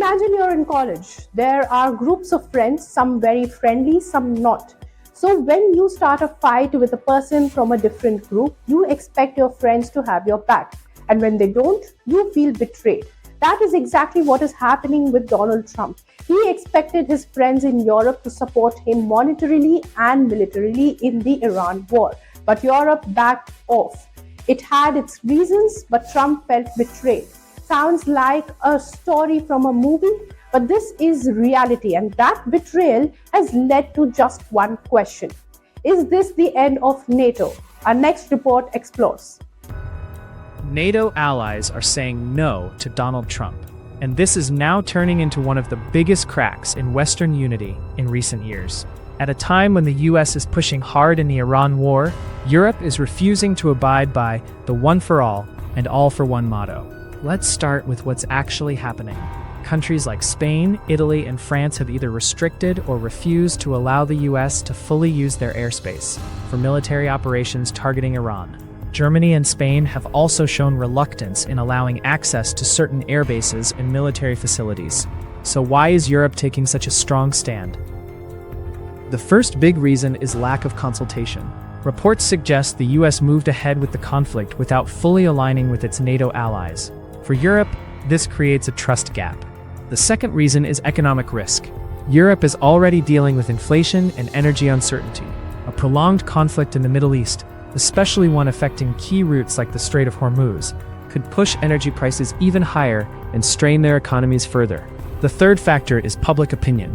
Imagine you're in college. There are groups of friends, some very friendly, some not. So when you start a fight with a person from a different group, you expect your friends to have your back. And when they don't, you feel betrayed. That is exactly what is happening with Donald Trump. He expected his friends in Europe to support him monetarily and militarily in the Iran war. But Europe backed off. It had its reasons, but Trump felt betrayed. Sounds like a story from a movie, but this is reality, and that betrayal has led to just one question. Is this the end of NATO? Our next report explores. NATO allies are saying no to Donald Trump, and this is now turning into one of the biggest cracks in Western unity in recent years. At a time when the US is pushing hard in the Iran war, Europe is refusing to abide by the one for all and all for one motto. Let's start with what's actually happening. Countries like Spain, Italy, and France have either restricted or refused to allow the US to fully use their airspace for military operations targeting Iran. Germany and Spain have also shown reluctance in allowing access to certain air bases and military facilities. So why is Europe taking such a strong stand? The first big reason is lack of consultation. Reports suggest the US moved ahead with the conflict without fully aligning with its NATO allies. For Europe, this creates a trust gap. The second reason is economic risk. Europe is already dealing with inflation and energy uncertainty. A prolonged conflict in the Middle East, especially one affecting key routes like the Strait of Hormuz, could push energy prices even higher and strain their economies further. The third factor is public opinion.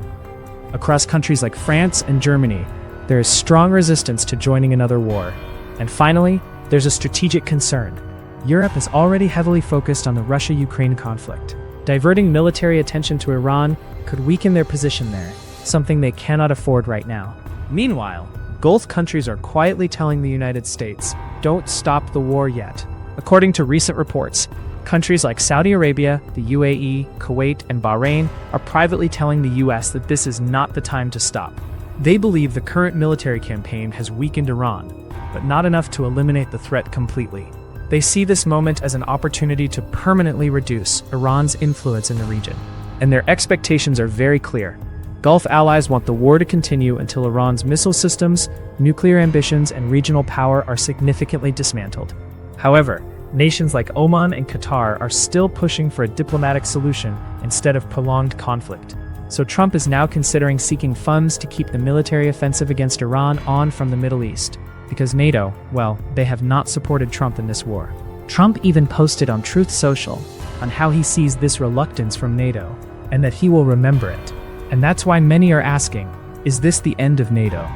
Across countries like France and Germany, there is strong resistance to joining another war. And finally, there's a strategic concern. Europe is already heavily focused on the Russia-Ukraine conflict. Diverting military attention to Iran could weaken their position there, something they cannot afford right now. Meanwhile, Gulf countries are quietly telling the United States, don't stop the war yet. According to recent reports, countries like Saudi Arabia, the UAE, Kuwait, and Bahrain are privately telling the US that this is not the time to stop. They believe the current military campaign has weakened Iran, but not enough to eliminate the threat completely. They see this moment as an opportunity to permanently reduce Iran's influence in the region. And their expectations are very clear. Gulf allies want the war to continue until Iran's missile systems, nuclear ambitions, and regional power are significantly dismantled. However, nations like Oman and Qatar are still pushing for a diplomatic solution instead of prolonged conflict. So Trump is now considering seeking funds to keep the military offensive against Iran on from the Middle East. Because NATO, well, they have not supported Trump in this war. Trump even posted on Truth Social on how he sees this reluctance from NATO, and that he will remember it. And that's why many are asking, is this the end of NATO?